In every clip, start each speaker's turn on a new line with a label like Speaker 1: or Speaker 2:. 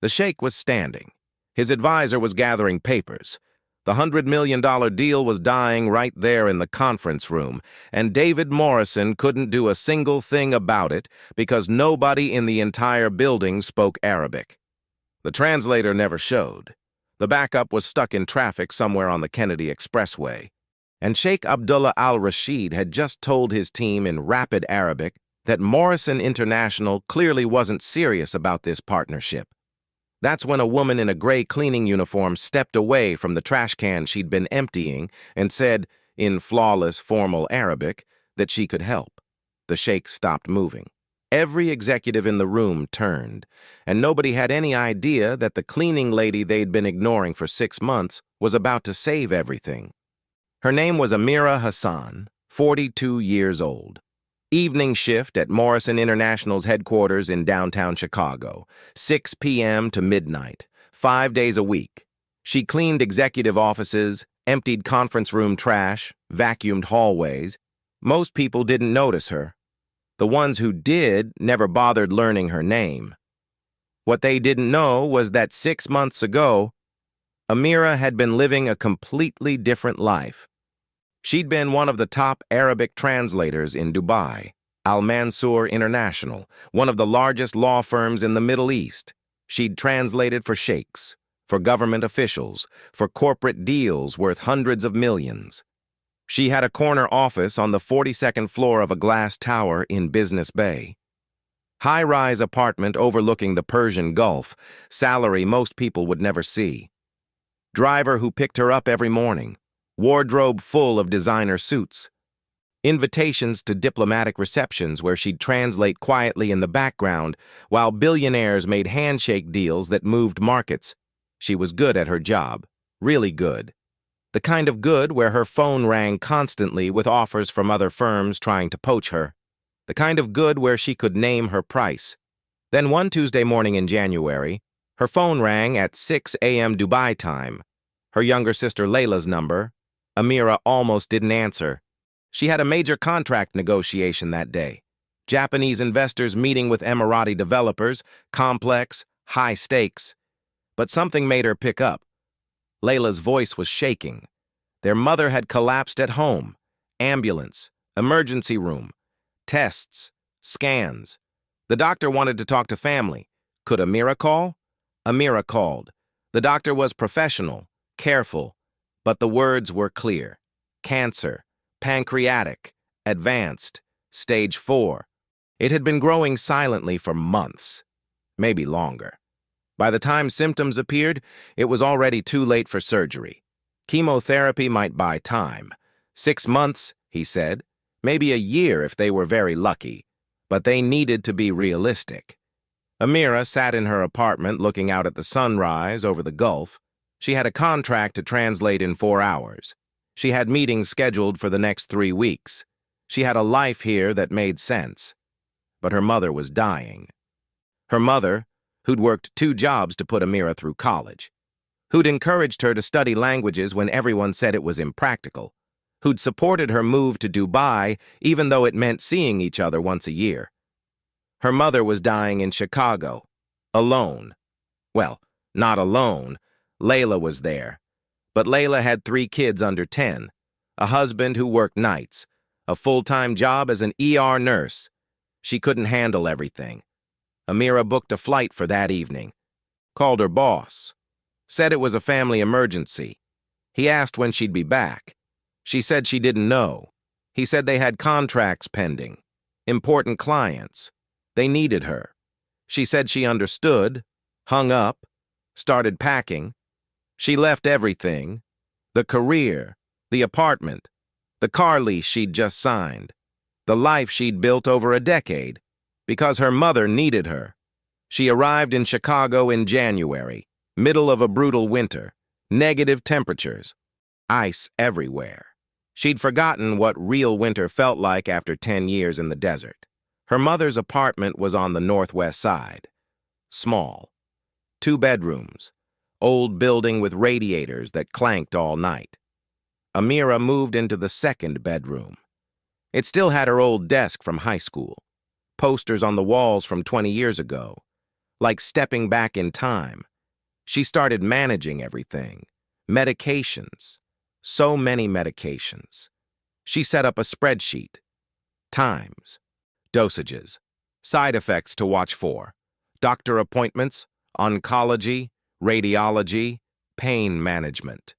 Speaker 1: The Sheikh was standing. His advisor was gathering papers. The $100 million deal was dying right there in the conference room, and David Morrison couldn't do a single thing about it because nobody in the entire building spoke Arabic. The translator never showed. The backup was stuck in traffic somewhere on the Kennedy Expressway. And Sheikh Abdullah al-Rashid had just told his team in rapid Arabic that Morrison International clearly wasn't serious about this partnership. That's when a woman in a gray cleaning uniform stepped away from the trash can she'd been emptying and said, in flawless formal Arabic, that she could help. The Sheikh stopped moving. Every executive in the room turned, and nobody had any idea that the cleaning lady they'd been ignoring for 6 months was about to save everything. Her name was Amira Hassan, 42 years old. Evening shift at Morrison International's headquarters in downtown Chicago, 6 p.m. to midnight, 5 days a week. She cleaned executive offices, emptied conference room trash, vacuumed hallways. Most people didn't notice her. The ones who did never bothered learning her name. What they didn't know was that 6 months ago, Amira had been living a completely different life. She'd been one of the top Arabic translators in Dubai, Al Mansour International, one of the largest law firms in the Middle East. She'd translated for sheikhs, for government officials, for corporate deals worth hundreds of millions. She had a corner office on the 42nd floor of a glass tower in Business Bay. High-rise apartment overlooking the Persian Gulf, salary most people would never see. Driver who picked her up every morning, wardrobe full of designer suits. Invitations to diplomatic receptions where she'd translate quietly in the background while billionaires made handshake deals that moved markets. She was good at her job, really good. The kind of good where her phone rang constantly with offers from other firms trying to poach her. The kind of good where she could name her price. Then one Tuesday morning in January, her phone rang at 6 a.m. Dubai time. Her younger sister Layla's number. Amira almost didn't answer. She had a major contract negotiation that day. Japanese investors meeting with Emirati developers, complex, high stakes. But something made her pick up. Layla's voice was shaking. Their mother had collapsed at home. Ambulance, emergency room, tests, scans. The doctor wanted to talk to family. Could Amira call? Amira called. The doctor was professional, careful, but the words were clear. Cancer, pancreatic, advanced, stage 4. It had been growing silently for months, maybe longer. By the time symptoms appeared, it was already too late for surgery. Chemotherapy might buy time. 6 months, he said, maybe a year if they were very lucky, but they needed to be realistic. Amira sat in her apartment looking out at the sunrise over the Gulf. She had a contract to translate in 4 hours. She had meetings scheduled for the next 3 weeks. She had a life here that made sense. But her mother was dying. Her mother, who'd worked 2 jobs to put Amira through college, who'd encouraged her to study languages when everyone said it was impractical, who'd supported her move to Dubai even though it meant seeing each other once a year. Her mother was dying in Chicago, alone. Well, not alone. Layla was there. But Layla had 3 kids under 10, a husband who worked nights, a full-time job as an ER nurse. She couldn't handle everything. Amira booked a flight for that evening. Called her boss. Said it was a family emergency. He asked when she'd be back. She said she didn't know. He said they had contracts pending. Important clients. They needed her. She said she understood, hung up, started packing. She left everything. The career, the apartment, the car lease she'd just signed, the life she'd built over a decade, because her mother needed her. She arrived in Chicago in January, middle of a brutal winter, negative temperatures, ice everywhere. She'd forgotten what real winter felt like after 10 years in the desert. Her mother's apartment was on the northwest side. Small. 2 bedrooms. Old building with radiators that clanked all night. Amira moved into the 2nd bedroom. It still had her old desk from high school. Posters on the walls from 20 years ago. like stepping back in time. She started managing everything. Medications. So many medications. She set up a spreadsheet. Times. Dosages. Side effects to watch for. Doctor appointments. Oncology. Radiology. Pain management.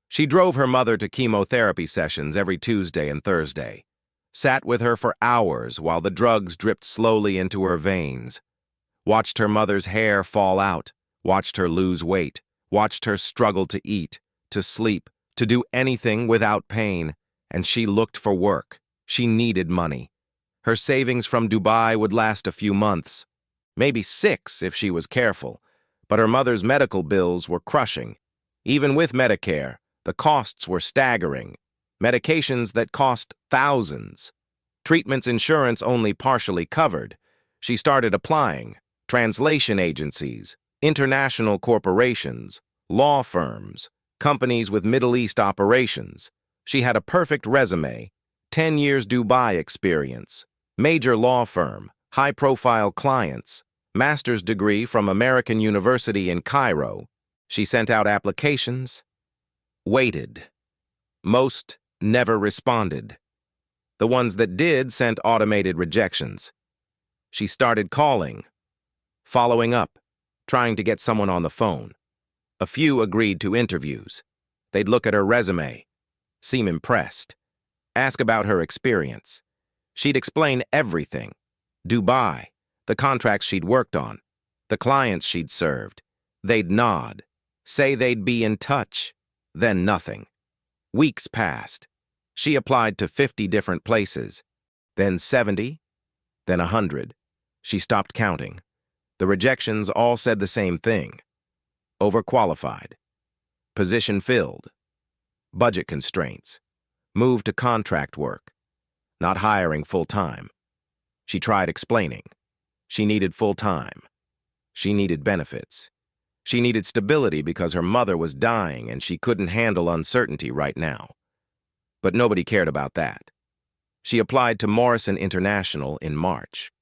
Speaker 1: She drove her mother to chemotherapy sessions every Tuesday and Thursday. Sat with her for hours while the drugs dripped slowly into her veins. Watched her mother's hair fall out. Watched her lose weight. Watched her struggle to eat, to sleep, to do anything without pain. And she looked for work. She needed money. Her savings from Dubai would last a few months. Maybe 6 if she was careful. But her mother's medical bills were crushing. Even with Medicare, the costs were staggering. Medications that cost thousands. Treatments insurance only partially covered. She started applying. Translation agencies, international corporations, law firms, companies with Middle East operations. She had a perfect resume, 10 years Dubai experience, major law firm, high-profile clients, master's degree from American University in Cairo. She sent out applications, waited. Most never responded. The ones that did sent automated rejections. She started calling, following up, trying to get someone on the phone. A few agreed to interviews. They'd look at her resume, seem impressed, ask about her experience. She'd explain everything. Dubai, the contracts she'd worked on, the clients she'd served. They'd nod, say they'd be in touch, then nothing. Weeks passed. She applied to 50 different places, then 70, then 100. She stopped counting. The rejections all said the same thing. Overqualified. Position filled. Budget constraints. Move to contract work. Not hiring full-time. She tried explaining. She needed full-time. She needed benefits. She needed stability because her mother was dying and she couldn't handle uncertainty right now. But nobody cared about that. She applied to Morrison International in March.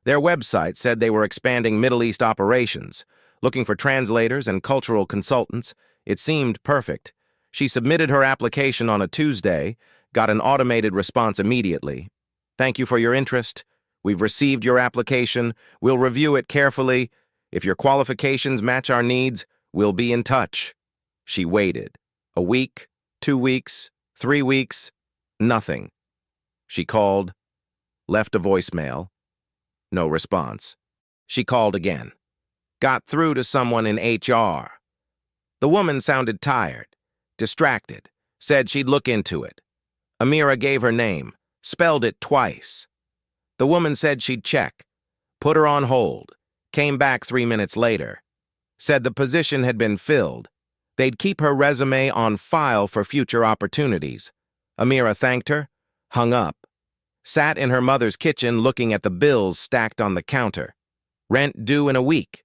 Speaker 1: Their website said they were expanding Middle East operations, looking for translators and cultural consultants. It seemed perfect. She submitted her application on a Tuesday, got an automated response immediately. Thank you for your interest. We've received your application. We'll review it carefully. If your qualifications match our needs, we'll be in touch. She waited. A week, 2 weeks, 3 weeks, nothing. She called, left a voicemail. No response. She called again. Got through to someone in HR. The woman sounded tired, distracted, said she'd look into it. Amira gave her name, spelled it twice. The woman said she'd check, put her on hold, came back 3 minutes later, said the position had been filled. They'd keep her resume on file for future opportunities. Amira thanked her, hung up, sat in her mother's kitchen looking at the bills stacked on the counter. Rent due in a week.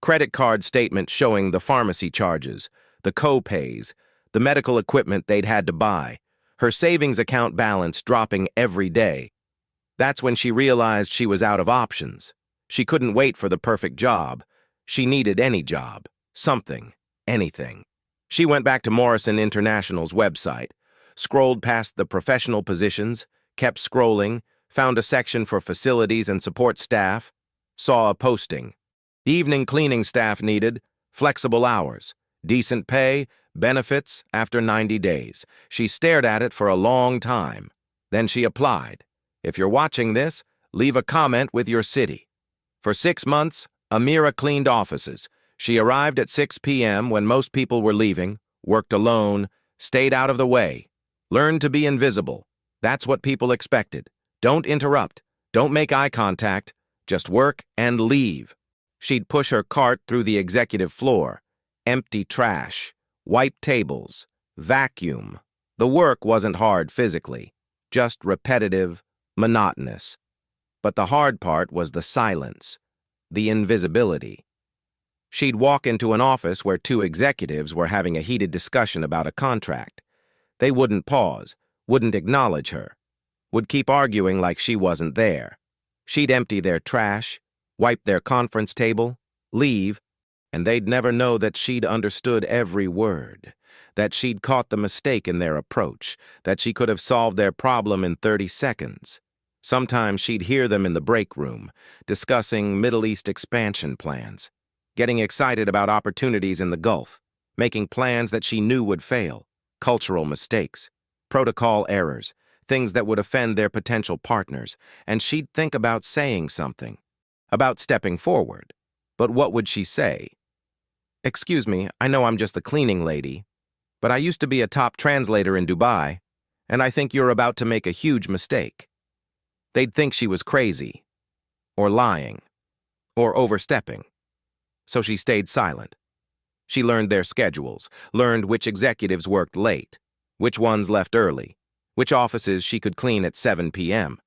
Speaker 1: Credit card statement showing the pharmacy charges, the co-pays, the medical equipment they'd had to buy. Her savings account balance dropping every day. That's when she realized she was out of options. She couldn't wait for the perfect job. She needed any job. Something. Anything. She went back to Morrison International's website, scrolled past the professional positions, kept scrolling, found a section for facilities and support staff, saw a posting. Evening cleaning staff needed, flexible hours, decent pay, benefits after 90 days. She stared at it for a long time. Then she applied. If you're watching this, leave a comment with your city. For 6 months, Amira cleaned offices. She arrived at 6 p.m. when most people were leaving, worked alone, stayed out of the way, learned to be invisible. That's what people expected. Don't interrupt. Don't make eye contact. Just work and leave. She'd push her cart through the executive floor. Empty trash. Wipe tables. Vacuum. The work wasn't hard physically. Just repetitive, monotonous. But the hard part was the silence. The invisibility. She'd walk into an office where 2 executives were having a heated discussion about a contract. They wouldn't pause, wouldn't acknowledge her, would keep arguing like she wasn't there. She'd empty their trash, wipe their conference table, leave, and they'd never know that she'd understood every word, that she'd caught the mistake in their approach, that she could have solved their problem in 30 seconds. Sometimes she'd hear them in the break room, discussing Middle East expansion plans, getting excited about opportunities in the Gulf, making plans that she knew would fail, cultural mistakes, protocol errors, things that would offend their potential partners, and she'd think about saying something, about stepping forward. But what would she say? "Excuse me, I know I'm just the cleaning lady, but I used to be a top translator in Dubai, and I think you're about to make a huge mistake." They'd think she was crazy, or lying, or overstepping. So she stayed silent. She learned their schedules, learned which executives worked late, which ones left early, which offices she could clean at 7 p.m.,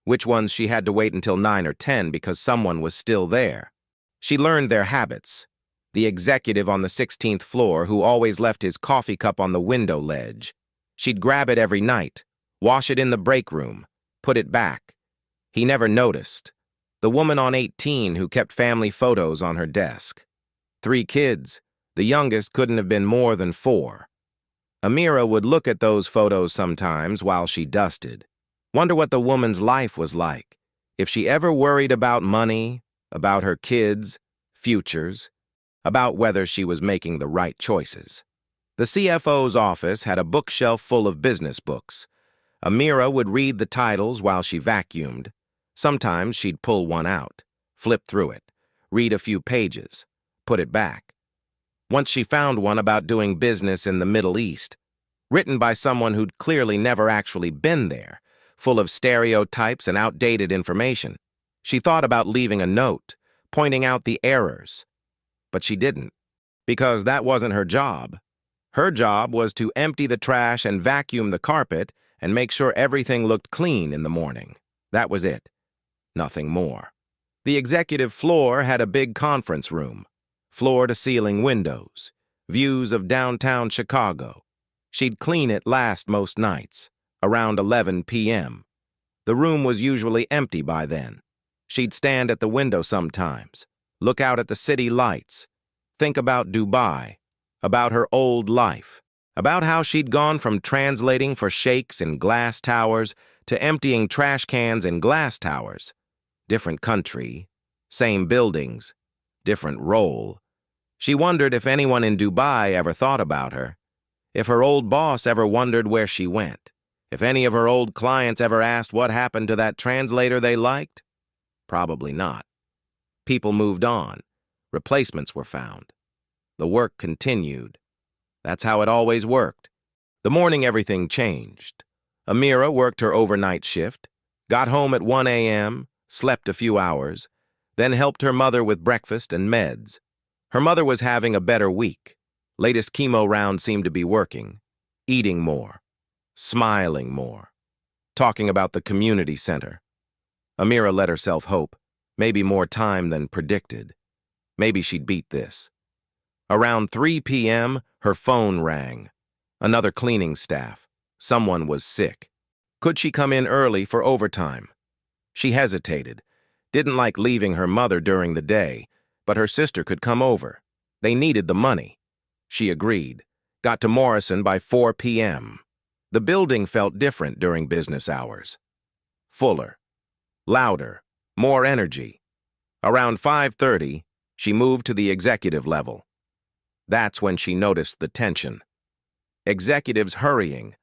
Speaker 1: which ones she had to wait until 9 or 10 because someone was still there. She learned their habits. The executive on the 16th floor who always left his coffee cup on the window ledge. She'd grab it every night, wash it in the break room, put it back. He never noticed. The woman on 18 who kept family photos on her desk. 3 kids. The youngest couldn't have been more than 4. Amira would look at those photos sometimes while she dusted. Wonder what the woman's life was like. If she ever worried about money, about her kids, futures, about whether she was making the right choices. The CFO's office had a bookshelf full of business books. Amira would read the titles while she vacuumed. Sometimes she'd pull one out, flip through it, read a few pages, put it back. Once she found one about doing business in the Middle East, written by someone who'd clearly never actually been there, full of stereotypes and outdated information. She thought about leaving a note, pointing out the errors. But she didn't, because that wasn't her job. Her job was to empty the trash and vacuum the carpet and make sure everything looked clean in the morning. That was it. Nothing more. The executive floor had a big conference room, floor-to-ceiling windows, views of downtown Chicago. She'd clean it last most nights, around 11 p.m. The room was usually empty by then. She'd stand at the window sometimes, look out at the city lights, think about Dubai, about her old life, about how she'd gone from translating for sheikhs in glass towers to emptying trash cans in glass towers. Different country, same buildings, different role. She wondered if anyone in Dubai ever thought about her, if her old boss ever wondered where she went, if any of her old clients ever asked what happened to that translator they liked. Probably not. People moved on. Replacements were found. The work continued. That's how it always worked. The morning everything changed. Amira worked her overnight shift, got home at 1 a.m., slept a few hours, then helped her mother with breakfast and meds. Her mother was having a better week. Latest chemo round seemed to be working. Eating more. Smiling more. Talking about the community center. Amira let herself hope. Maybe more time than predicted. Maybe she'd beat this. Around 3 p.m., her phone rang. Another cleaning staff. Someone was sick. Could she come in early for overtime? She hesitated. Didn't like leaving her mother during the day, but her sister could come over. They needed the money. She agreed. Got to Morrison by 4 p.m. The building felt different during business hours. Fuller. Louder. More energy. Around 5:30, she moved to the executive level. That's when she noticed the tension. Executives hurrying.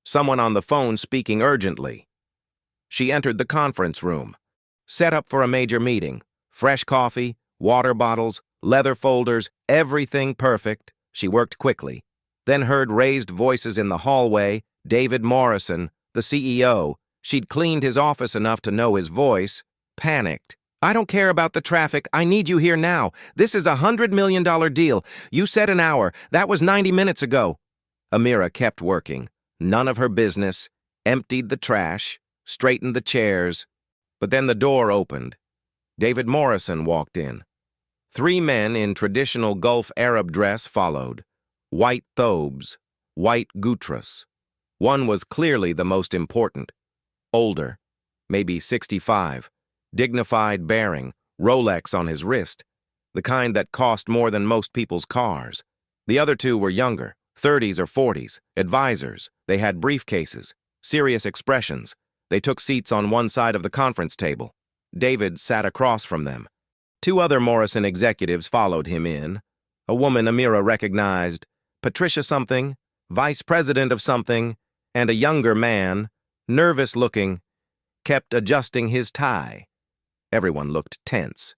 Speaker 1: Someone on the phone speaking urgently. She entered the conference room. Set up for a major meeting. Fresh coffee, water bottles, leather folders, everything perfect. She worked quickly. Then heard raised voices in the hallway. David Morrison, the CEO. She'd cleaned his office enough to know his voice. Panicked. "I don't care about the traffic. I need you here now. This is a $100 million deal. You said an hour. That was 90 minutes ago." Amira kept working. None of her business. Emptied the trash. Straightened the chairs. But then the door opened. David Morrison walked in. 3 men in traditional Gulf Arab dress followed. White thobes. White gutras. One was clearly the most important. Older. Maybe 65. Dignified bearing, Rolex on his wrist. the kind that cost more than most people's cars. The other two were younger, 30s or 40s, advisors. They had briefcases, serious expressions. They took seats on one side of the conference table. David sat across from them. Two other Morrison executives followed him in. A woman Amira recognized, Patricia something, vice president of something, and a younger man, nervous-looking, kept adjusting his tie. Everyone looked tense.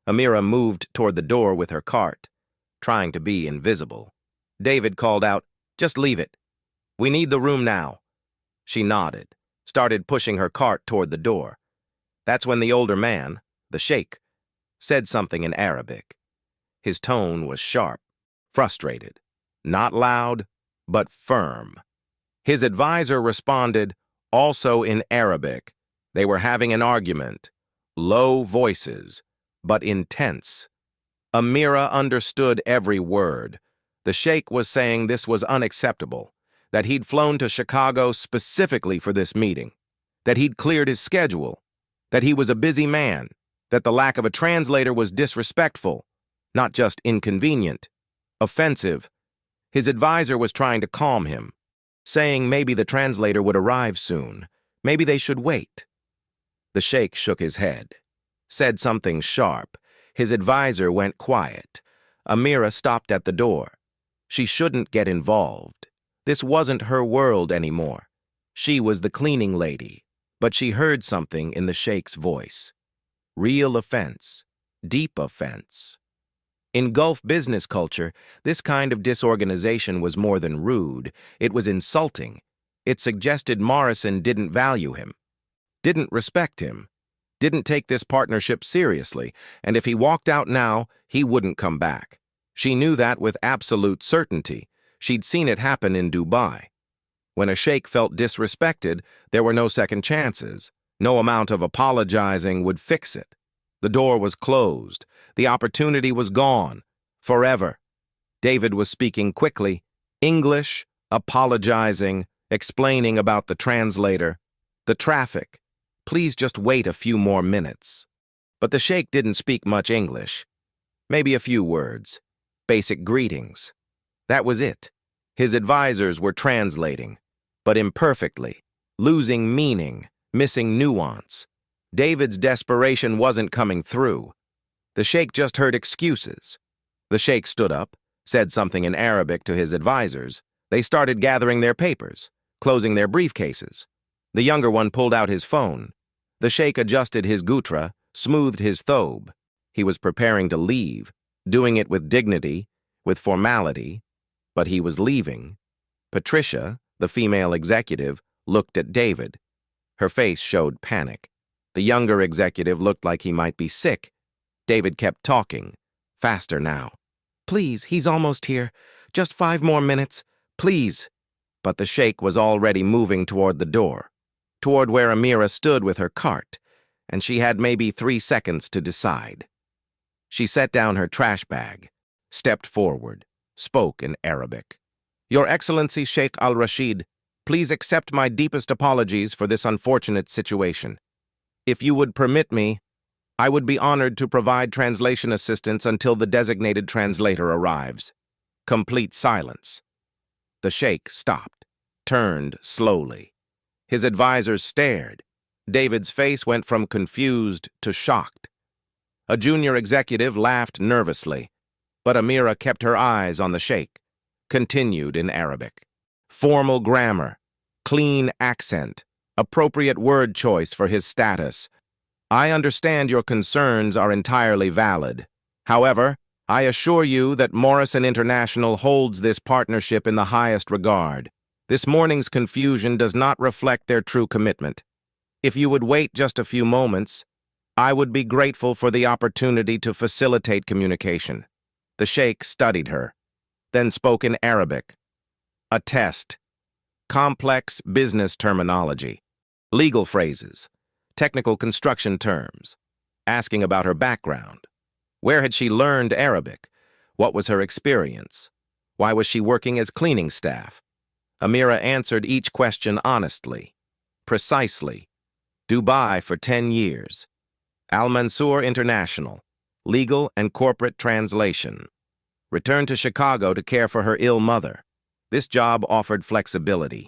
Speaker 1: Amira moved toward the door with her cart, trying to be invisible. David called out, "Just leave it. We need the room now." She nodded, started pushing her cart toward the door. That's when the older man, the Sheikh, said something in Arabic. His tone was sharp, frustrated, not loud, but firm. His advisor responded, also in Arabic. They were having an argument, low voices, but intense. Amira understood every word. The Sheikh was saying this was unacceptable, that he'd flown to Chicago specifically for this meeting, that he'd cleared his schedule, that he was a busy man, that the lack of a translator was disrespectful, not just inconvenient, offensive. His advisor was trying to calm him, saying maybe the translator would arrive soon, maybe they should wait. The Sheikh shook his head, said something sharp. His advisor went quiet. Amira stopped at the door. She shouldn't get involved. This wasn't her world anymore. She was the cleaning lady, but she heard something in the Sheikh's voice. Real offense, deep offense. In Gulf business culture, this kind of disorganization was more than rude. It was insulting. It suggested Morrison didn't value him, didn't respect him, didn't take this partnership seriously, and if he walked out now, he wouldn't come back. She knew that with absolute certainty. She'd seen it happen in Dubai. When a sheikh felt disrespected, there were no second chances. No amount of apologizing would fix it. The door was closed. The opportunity was gone. Forever. David was speaking quickly, English, apologizing, explaining about the translator, the traffic. Please just wait a few more minutes. But the sheikh didn't speak much English. Maybe a few words. Basic greetings. That was it. His advisors were translating, but imperfectly, losing meaning, missing nuance. David's desperation wasn't coming through. The sheikh just heard excuses. The sheikh stood up, said something in Arabic to his advisors. They started gathering their papers, closing their briefcases. The younger one pulled out his phone. The sheikh adjusted his gutra, smoothed his thobe. He was preparing to leave, doing it with dignity, with formality, but he was leaving. Patricia, the female executive, looked at David. Her face showed panic. The younger executive looked like he might be sick. David kept talking, faster now. "Please, he's almost here. Just 5 more minutes. Please." But the sheikh was already moving toward the door, toward where Amira stood with her cart, and she had maybe 3 seconds to decide. She set down her trash bag, stepped forward, spoke in Arabic. "Your Excellency Sheikh al-Rashid, please accept my deepest apologies for this unfortunate situation. If you would permit me, I would be honored to provide translation assistance until the designated translator arrives." Complete silence. The sheikh stopped, turned slowly. His advisors stared. David's face went from confused to shocked. A junior executive laughed nervously, but Amira kept her eyes on the sheikh, continued in Arabic. Formal grammar, clean accent, appropriate word choice for his status. "I understand your concerns are entirely valid. However, I assure you that Morrison International holds this partnership in the highest regard. This morning's confusion does not reflect their true commitment. If you would wait just a few moments, I would be grateful for the opportunity to facilitate communication." The sheikh studied her, then spoke in Arabic. A test. Complex business terminology. Legal phrases. Technical construction terms. Asking about her background. Where had she learned Arabic? What was her experience? Why was she working as cleaning staff? Amira answered each question honestly, precisely. Dubai for 10 years. Al Mansour International. legal and corporate translation. Returned to Chicago to care for her ill mother. This job offered flexibility.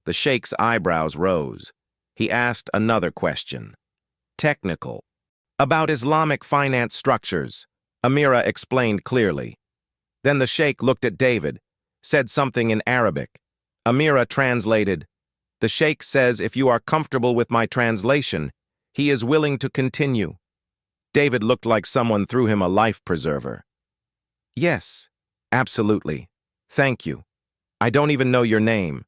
Speaker 1: The Sheikh's eyebrows rose. He asked another question. Technical. About Islamic finance structures, Amira explained clearly. Then the Sheikh looked at David, said something in Arabic. Amira translated, "The Sheikh says if you are comfortable with my translation, he is willing to continue." David looked like someone threw him a life preserver. "Yes, absolutely. Thank you. I don't even know your name."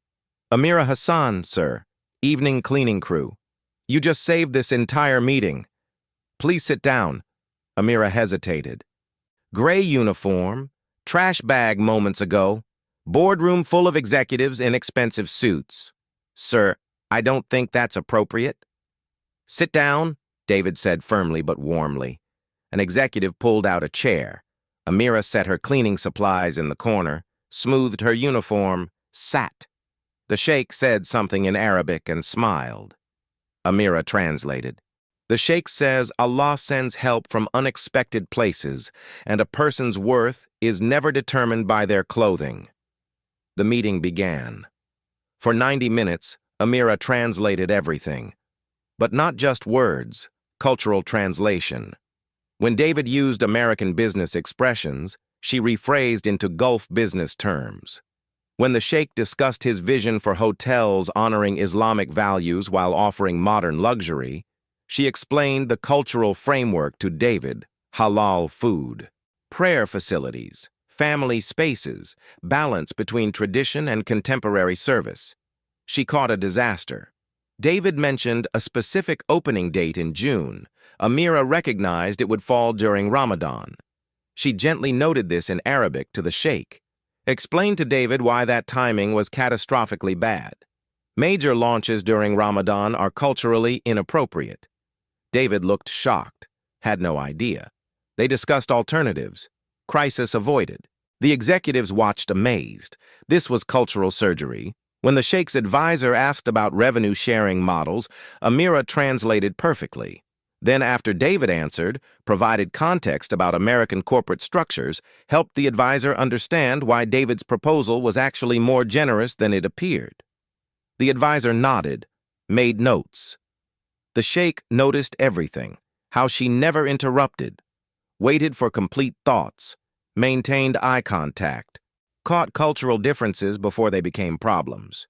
Speaker 1: "Amira Hassan, sir. Evening cleaning crew. You just saved this entire meeting. Please sit down." Amira hesitated. Gray uniform, trash bag moments ago, boardroom full of executives in expensive suits. "Sir, I don't think that's appropriate." "Sit down," David said firmly but warmly. An executive pulled out a chair. Amira set her cleaning supplies in the corner, smoothed her uniform, sat. The Sheikh said something in Arabic and smiled. Amira translated. "The Sheikh says Allah sends help from unexpected places, and a person's worth is never determined by their clothing." The meeting began. For 90 minutes, Amira translated everything. But not just words, cultural translation. When David used American business expressions, she rephrased into Gulf business terms. When the Sheikh discussed his vision for hotels honoring Islamic values while offering modern luxury, she explained the cultural framework to David: halal food, prayer facilities, family spaces, balance between tradition and contemporary service. She caught a disaster. David mentioned a specific opening date in June. Amira recognized it would fall during Ramadan. She gently noted this in Arabic to the Sheikh, explained to David why that timing was catastrophically bad. Major launches during Ramadan are culturally inappropriate. David looked shocked, had no idea. They discussed alternatives. Crisis avoided. The executives watched amazed. This was cultural surgery. When the Sheikh's advisor asked about revenue-sharing models, Amira translated perfectly. Then, after David answered, provided context about American corporate structures, helped the advisor understand why David's proposal was actually more generous than it appeared. The advisor nodded, made notes. The Sheikh noticed everything, how she never interrupted, waited for complete thoughts, maintained eye contact, caught cultural differences before they became problems.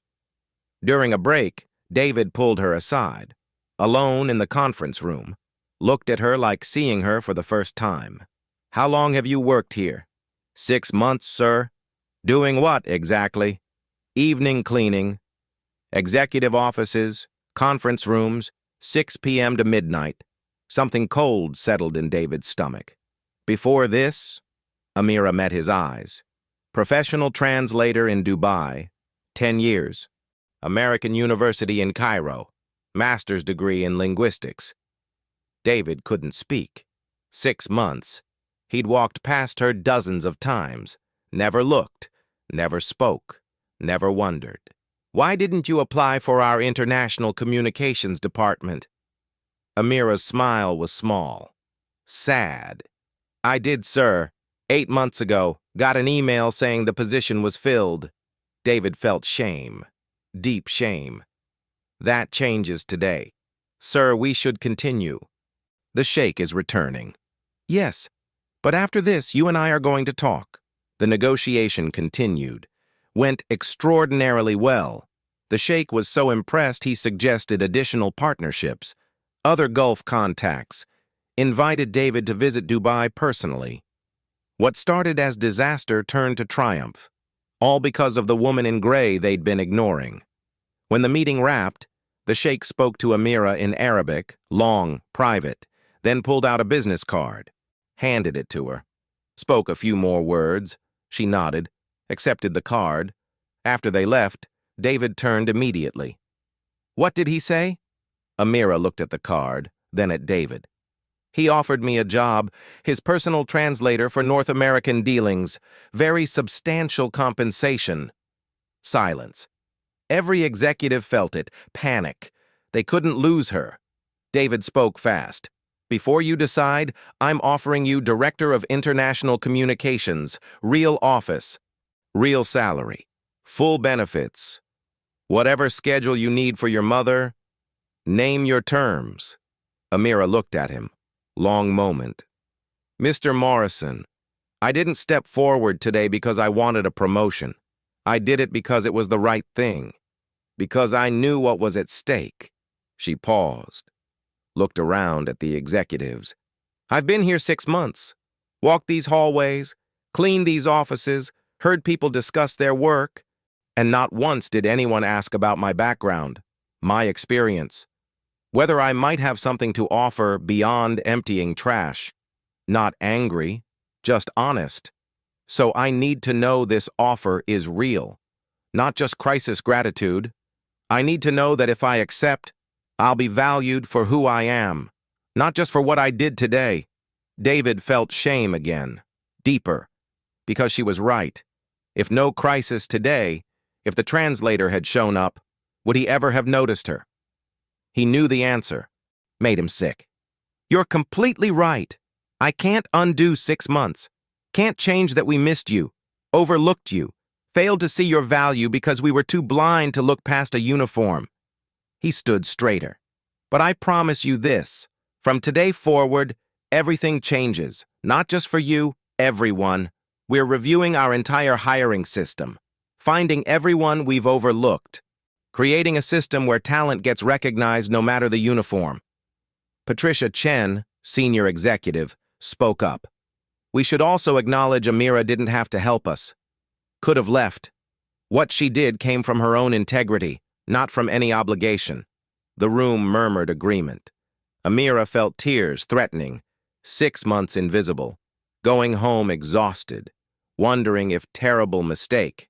Speaker 1: During a break, David pulled her aside, alone in the conference room, looked at her like seeing her for the first time. "How long have you worked here?" "6 months, sir." "Doing what, exactly?" "Evening cleaning. Executive offices, conference rooms, 6 p.m. to midnight." Something cold settled in David's stomach. "Before this?" Amira met his eyes. "Professional translator in Dubai, 10 years. American University in Cairo, master's degree in linguistics." David couldn't speak. 6 months. He'd walked past her dozens of times, never looked, never spoke, never wondered. "Why didn't you apply for our international communications department?" Amira's smile was small, sad. "I did, sir. 8 months ago, got an email saying the position was filled." David felt shame, deep shame. "That changes today. Sir, we should continue. The Sheikh is returning." "Yes, but after this, you and I are going to talk." The negotiation continued. Went extraordinarily well. The Sheikh was so impressed he suggested additional partnerships, other Gulf contacts, invited David to visit Dubai personally. What started as disaster turned to triumph, all because of the woman in gray they'd been ignoring. When the meeting wrapped, the Sheikh spoke to Amira in Arabic, long, private, then pulled out a business card, handed it to her. Spoke a few more words. She nodded, accepted the card. After they left, David turned immediately. "What did he say?" Amira looked at the card, then at David. "He offered me a job, his personal translator for North American dealings. Very substantial compensation." Silence. Every executive felt it. Panic. They couldn't lose her. David spoke fast. Before you decide, I'm offering you Director of International Communications, real office, real salary, full benefits, whatever schedule you need for your mother. Name your terms." Amira looked at him. Long moment. "Mr. Morrison, I didn't step forward today because I wanted a promotion. I did it because it was the right thing, because I knew what was at stake." She paused, looked around at the executives. "I've been here 6 months, walked these hallways, cleaned these offices, heard people discuss their work, and not once did anyone ask about my background, my experience, whether I might have something to offer beyond emptying trash. Not angry, just honest. So I need to know this offer is real, not just crisis gratitude. I need to know that if I accept, I'll be valued for who I am, not just for what I did today." David felt shame again, deeper, because she was right. If no crisis today, if the translator had shown up, would he ever have noticed her? He knew the answer. Made him sick. "You're completely right. I can't undo 6 months. Can't change that we missed you, overlooked you, failed to see your value because we were too blind to look past a uniform." He stood straighter. "But I promise you this, from today forward, everything changes, not just for you, everyone. We're reviewing our entire hiring system, finding everyone we've overlooked, creating a system where talent gets recognized no matter the uniform." Patricia Chen, senior executive, spoke up. "We should also acknowledge Amira didn't have to help us. Could have left. What she did came from her own integrity, not from any obligation." The room murmured agreement. Amira felt tears threatening, 6 months invisible, going home exhausted, wondering if terrible mistake.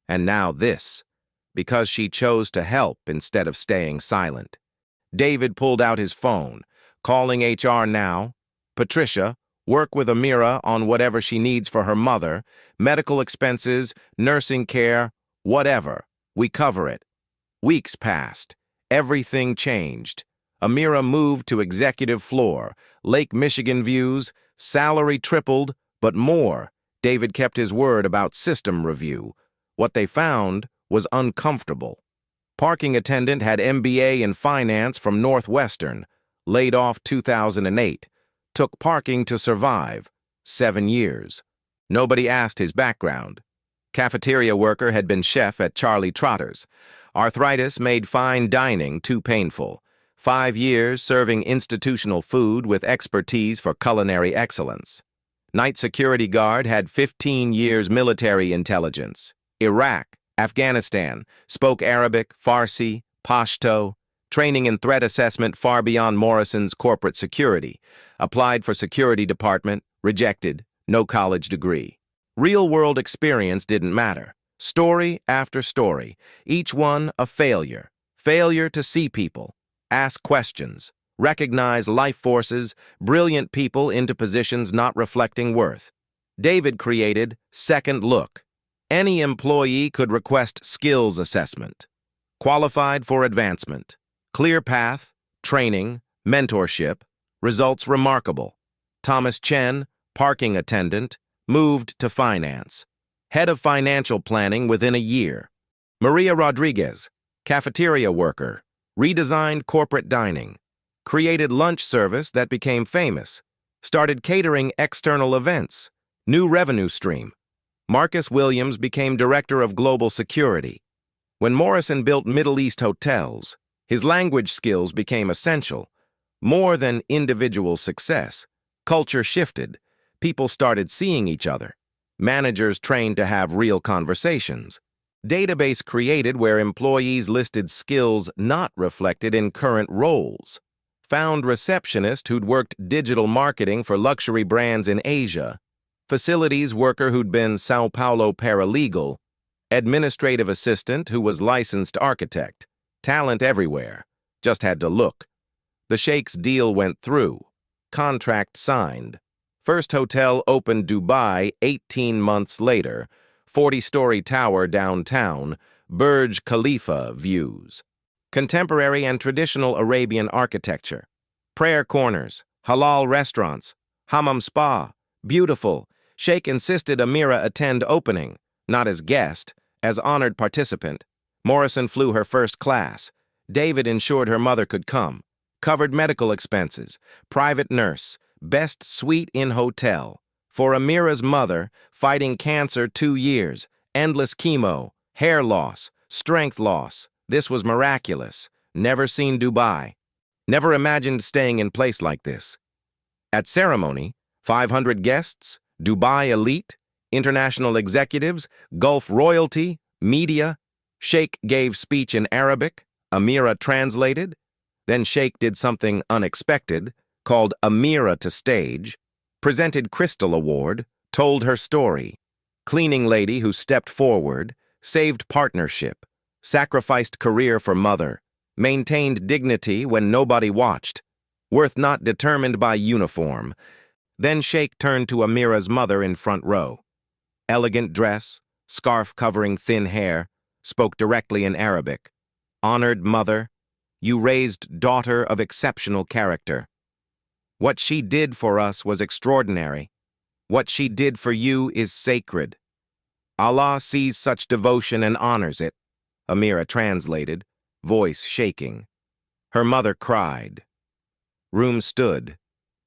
Speaker 1: And now this, because she chose to help instead of staying silent. David pulled out his phone, calling HR now. "Patricia, work with Amira on whatever she needs for her mother, medical expenses, nursing care, whatever. We cover it." Weeks passed. Everything changed. Amira moved to executive floor, Lake Michigan views, salary tripled, but more. David kept his word about system review. What they found was uncomfortable. Parking attendant had MBA in finance from Northwestern, laid off 2008, took parking to survive, 7 years. Nobody asked his background. Cafeteria worker had been chef at Charlie Trotter's. Arthritis made fine dining too painful. 5 years serving institutional food with expertise for culinary excellence. Night security guard had 15 years military intelligence. Iraq, Afghanistan, spoke Arabic, Farsi, Pashto, training in threat assessment far beyond Morrison's corporate security. Applied for security department, rejected, no college degree. Real-world experience didn't matter. Story after story, each one a failure. Failure to see people, ask questions, recognize life forces, brilliant people into positions not reflecting worth. David created Second Look. Any employee could request skills assessment. Qualified for advancement. Clear path, training, mentorship. Results remarkable. Thomas Chen, parking attendant, moved to finance. Head of financial planning within a year. Maria Rodriguez, cafeteria worker, redesigned corporate dining, created lunch service that became famous, started catering external events, new revenue stream. Marcus Williams became director of global security. When Morrison built Middle East hotels, his language skills became essential. More than individual success, culture shifted. People started seeing each other. Managers trained to have real conversations. Database created where employees listed skills not reflected in current roles. Found receptionist who'd worked digital marketing for luxury brands in Asia. Facilities worker who'd been Sao Paulo paralegal. Administrative assistant who was licensed architect. Talent everywhere. Just had to look. The Sheikh's deal went through. Contract signed. First hotel opened Dubai 18 months later. 40-story tower downtown. Burj Khalifa views. Contemporary and traditional Arabian architecture. Prayer corners. Halal restaurants, hammam spa, beautiful. Sheikh insisted Amira attend opening, not as guest, as honored participant. Morrison flew her first class. David ensured her mother could come. Covered medical expenses, private nurse, best suite in hotel. For Amira's mother, fighting cancer 2 years, endless chemo, hair loss, strength loss. This was miraculous. Never seen Dubai. Never imagined staying in place like this. At ceremony, 500 guests, Dubai elite, international executives, Gulf royalty, media. Sheikh gave speech in Arabic, Amira translated. Then Sheikh did something unexpected, called Amira to stage, presented Crystal Award, told her story. Cleaning lady who stepped forward, saved partnership, sacrificed career for mother, maintained dignity when nobody watched, worth not determined by uniform. Then Sheikh turned to Amira's mother in front row. Elegant dress, scarf covering thin hair, spoke directly in Arabic. Honored mother, you raised daughter of exceptional character. What she did for us was extraordinary. What she did for you is sacred. Allah sees such devotion and honors it. Amira translated, voice shaking. Her mother cried. Room stood.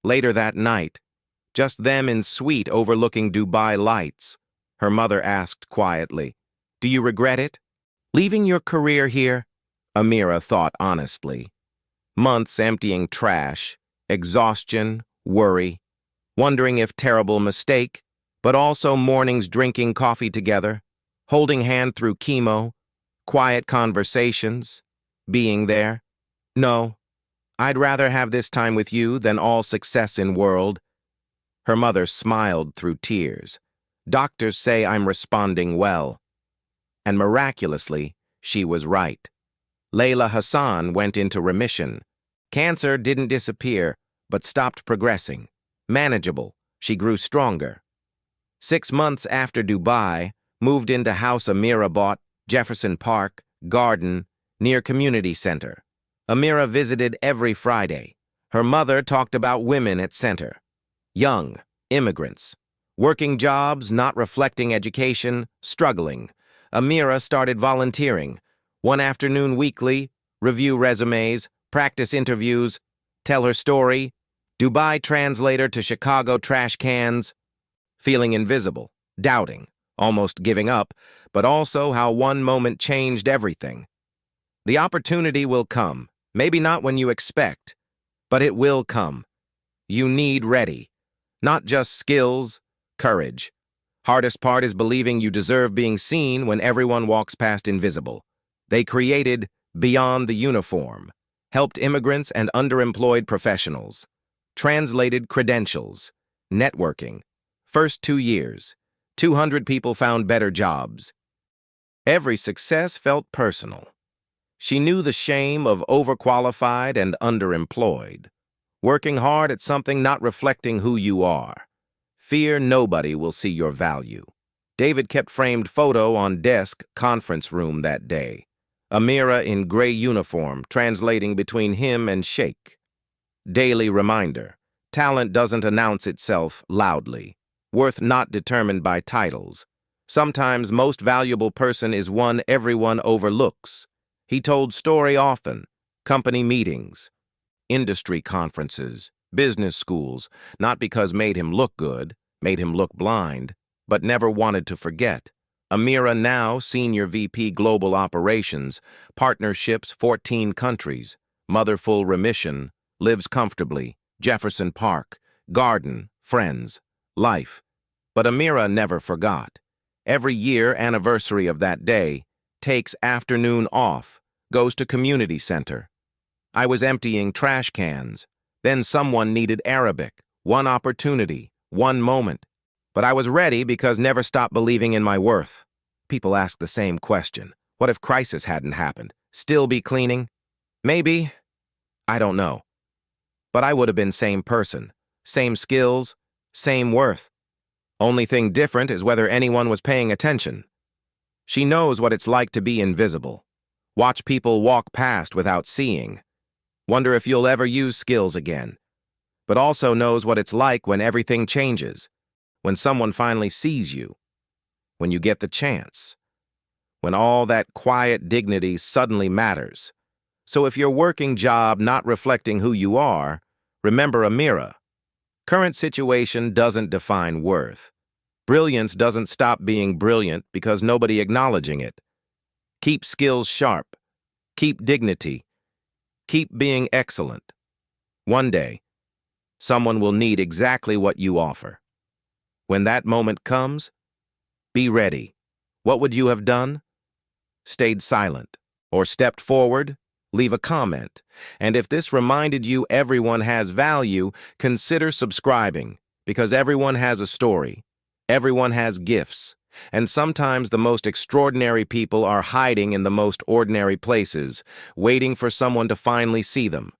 Speaker 1: Later that night, just them in suite overlooking Dubai lights. Her mother asked quietly, do you regret it? Leaving your career here? Amira thought honestly. Months emptying trash, exhaustion, worry, wondering if terrible mistake, but also mornings drinking coffee together, holding hand through chemo, quiet conversations, being there. No, I'd rather have this time with you than all success in world. Her mother smiled through tears. Doctors say I'm responding well. And miraculously, she was right. Layla Hassan went into remission. Cancer didn't disappear, but stopped progressing. Manageable, she grew stronger. 6 months after Dubai, moved into house Amira bought, Jefferson Park, Garden, near community center. Amira visited every Friday. Her mother talked about women at center. Young, immigrants, working jobs not reflecting education, struggling. Amira started volunteering. One afternoon weekly, review resumes, practice interviews, tell her story. Dubai translator to Chicago trash cans. Feeling invisible, doubting, almost giving up, but also how one moment changed everything. The opportunity will come, maybe not when you expect, but it will come. You need ready. Not just skills, courage. Hardest part is believing you deserve being seen when everyone walks past invisible. They created Beyond the Uniform, helped immigrants and underemployed professionals, translated credentials, networking. First 2 years, 200 people found better jobs. Every success felt personal. She knew the shame of overqualified and underemployed, working hard at something not reflecting who you are. Fear nobody will see your value. David kept framed photo on desk conference room that day. Amira in gray uniform, translating between him and Sheikh. Daily reminder, talent doesn't announce itself loudly. Worth not determined by titles. Sometimes most valuable person is one everyone overlooks. He told story often, company meetings, industry conferences, business schools, not because made him look good, made him look blind, but never wanted to forget. Amira now Senior VP Global Operations, partnerships 14 countries, mother full remission, lives comfortably, Jefferson Park, Garden, friends, life. But Amira never forgot. Every year anniversary of that day, takes afternoon off, goes to community center. I was emptying trash cans. Then someone needed Arabic. One opportunity, one moment. But I was ready because never stopped believing in my worth. People ask the same question. What if crisis hadn't happened? Still be cleaning? Maybe. I don't know. But I would have been same person. Same skills, same worth. Only thing different is whether anyone was paying attention. She knows what it's like to be invisible. Watch people walk past without seeing. Wonder if you'll ever use skills again. but also knows what it's like when everything changes, when someone finally sees you, when you get the chance, when all that quiet dignity suddenly matters. So if your working job not reflecting who you are, remember a mirror. Current situation doesn't define worth. Brilliance doesn't stop being brilliant because nobody acknowledging it. Keep skills sharp. Keep dignity. Keep being excellent. One day, someone will need exactly what you offer. When that moment comes, be ready. What would you have done? Stayed silent, or stepped forward? Leave a comment. And if this reminded you everyone has value, consider subscribing, because everyone has a story. Everyone has gifts. And sometimes the most extraordinary people are hiding in the most ordinary places, waiting for someone to finally see them.